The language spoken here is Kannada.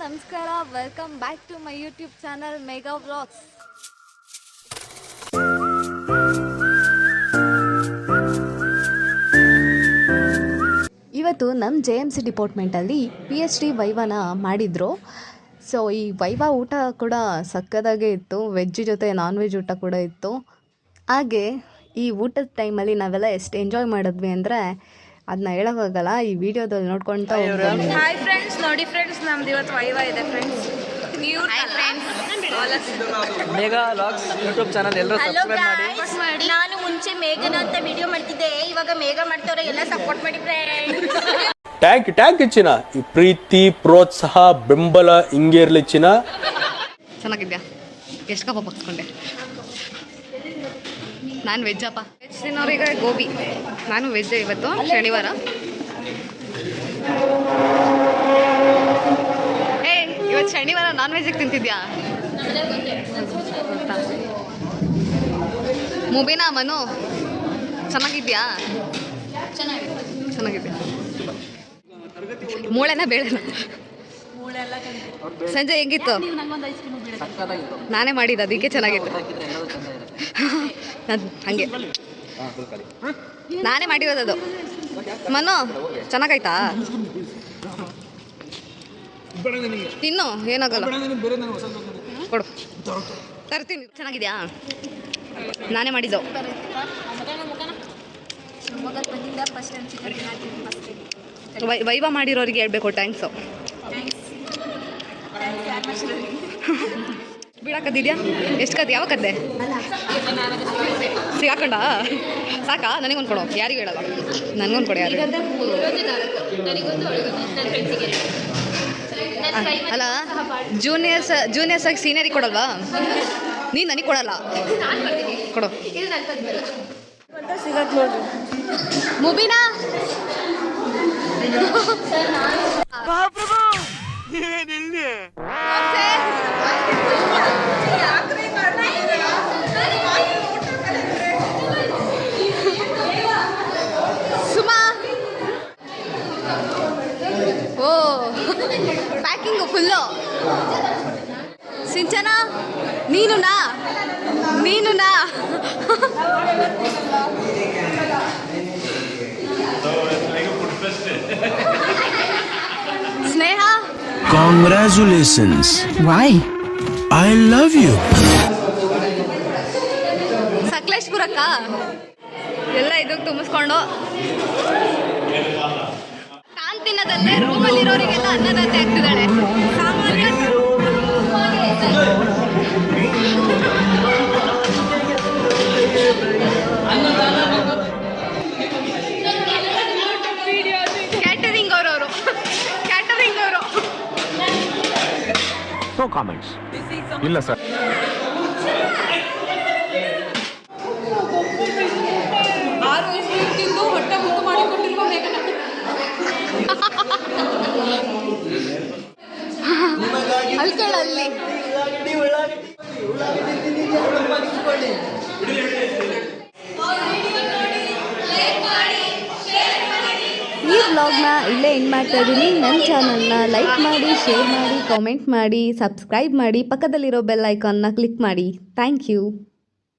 ನಮಸ್ಕಾರ, welcome back to my YouTube channel Megha vlogs. ಇವತ್ತು ನಮ್ಮ JMC ಡಿಪಾರ್ಟ್ಮೆಂಟಲ್ಲಿ PhD ವೈವಾನ ಮಾಡಿದರು. ಸೊ ಈ ವೈವಾ ಊಟ ಕೂಡ ಸಕ್ಕತ್ತಾಗೇ ಇತ್ತು. ವೆಜ್ ಜೊತೆ ನಾನ್ ವೆಜ್ ಊಟ ಕೂಡ ಇತ್ತು. ಹಾಗೆ ಈ ಊಟದ ಟೈಮಲ್ಲಿ ನಾವೆಲ್ಲ ಎಷ್ಟು ಎಂಜಾಯ್ ಮಾಡಿದ್ವಿ ಅಂದರೆ ಅದನ್ನ ಹೇಳೋಕ್ಕಾಗಲ್ಲ. ಈ ವಿಡಿಯೋದಲ್ಲಿ ನೋಡ್ಕೊಳ್ತಾ ಹೋಗ್ಬೋದು. ಹಾಯ್ ಫ್ರೆಂಡ್ಸ್, ನೋಡಿ ಫ್ರೆಂಡ್ಸ್, ನಮ್ದು ಇವತ್ತು ವೈವಾ ಇದೆ friends. Megha vlogs YouTube channel ಎಲ್ಲರೂ ಸಬ್ಸ್ಕ್ರೈಬ್ ಮಾಡಿ. ನಾನು ಮುಂಚೆ ಮೇಘನ ಅಂತ ವಿಡಿಯೋ ಮಾಡ್ತಿದ್ದೆ, ಇವಾಗ ಮೇಘ ಮಾಡ್ತವ್ರೆ, ಎಲ್ಲ ಸಪೋರ್ಟ್ ಮಾಡಿ ಫ್ರೆಂಡ್ಸ್. ಟ್ಯಾಂಕ್ ಚಿನ್ನ. ಈ ಪ್ರೀತಿ ಪ್ರೋತ್ಸಾಹ ಬೆಂಬಲ ಹಿಂಗೆ ಇರ್ಲಿ ಚಿನ್ನ. ಚೆನ್ನಾಗಿದ್ಯಾ? ಎಷ್ಟು ಕಪ್ಪ ಪಕ್ಸ್ಕೊಂಡೆ? ನಾನು ವೆಜ್ಜಪ್ಪ. ವೆಜ್ ತಿನ್ನೋರಿಗೆ ಗೋಬಿ. ನಾನು ವೆಜ್ ಇವತ್ತು ಶನಿವಾರ. ಇವತ್ತು ಶನಿವಾರ ನಾನ್ ವೆಜ್ಜಿಗೆ ತಿಂತಿದ್ಯಾ? ಮುಬಿನಾ ಮನು ಚೆನ್ನಾಗಿದ್ಯಾ? ಚೆನ್ನಾಗಿದ್ಯಾ? ಮೂಳೆನ ಬೇಳೆನ? ಸಂಜೆ ಹೆಂಗಿತ್ತು? ನಾನೇ ಮಾಡಿದ್ದು, ಅದಕ್ಕೆ ಚೆನ್ನಾಗಿತ್ತು. ಹಂಗೆ ನಾನೇ ಮಾಡಿರೋದದು. ಮನು ಚೆನ್ನಾಗಾಯ್ತಾ? ತಿನ್ನು, ಏನಾಗಲ್ಲ, ಕೊಡು, ತರ್ತೀನಿ. ಚೆನ್ನಾಗಿದ್ಯಾ? ನಾನೇ ಮಾಡಿದ್ದು. ವೈವಾ ಮಾಡಿರೋರಿಗೆ ಹೇಳ್ಬೇಕು ಥ್ಯಾಂಕ್ಸು. ಬಿಡಾಕದ್ದಿದ್ಯಾ? ಎಷ್ಟು ಕದ್ದೆ? ಯಾವ ಕದ್ದೆ? ಸಿಗಾಕೊಂಡ? ಸಾಕಾ? ನನಗೊಂದು ಕೊಡು. ಯಾರಿಗೂ ಹೇಳಲ್ಲ, ನನಗೊಂದು ಕೊಡು. ಯಾರು ಅಲ್ಲ, ಜೂನಿಯರ್ಸ್ ಆಗಿ ಸೀನಿಯರಿಗೆ ಕೊಡಲ್ವಾ? ನೀನು ನನಗೆ ಕೊಡಲ್ಲ, ಕೊಡು. ಮುಬಿನಾ ಸುಮಾ, ಓ ಪ್ಯಾಕಿಂಗು ಫುಲ್ಲು. ಸಿಂಚನ, ನೀನು ನಾ ಸ್ನೇಹ, Congratulations. Why? I love you. ಸಕಲೇಶ್ಪುರಕ್ಕ ಎಲ್ಲ ಇದಕ್ಕೆ ತುಂಬಿಸ್ಕೊಂಡು ಕಾಂತಿನದಲ್ಲೇ ರೂಮಲ್ಲಿರೋರಿಗೆಲ್ಲ ಅನ್ನದಾತೆ ಆಗ್ತಿದ್ದಾಳೆ. ಕ್ಯಾಟರಿಂಗ್ ಅವರು No comments. ಇಲ್ಲ ಸರ್. ಅಲ್ಲಿ ಈ ವ್ಲಾಗ್ನ ಇಲ್ಲೇ ಎಂಡ್ ಮಾಡ್ತಾ ಇದ್ದೀನಿ. ನನ್ನ ಚಾನಲ್ನ ಲೈಕ್ ಮಾಡಿ, ಶೇರ್ ಮಾಡಿ, ಕಾಮೆಂಟ್ ಮಾಡಿ, ಸಬ್ಸ್ಕ್ರೈಬ್ ಮಾಡಿ, ಪಕ್ಕದಲ್ಲಿರೋ ಬೆಲ್ ಐಕಾನ್ನ ಕ್ಲಿಕ್ ಮಾಡಿ. Thank you.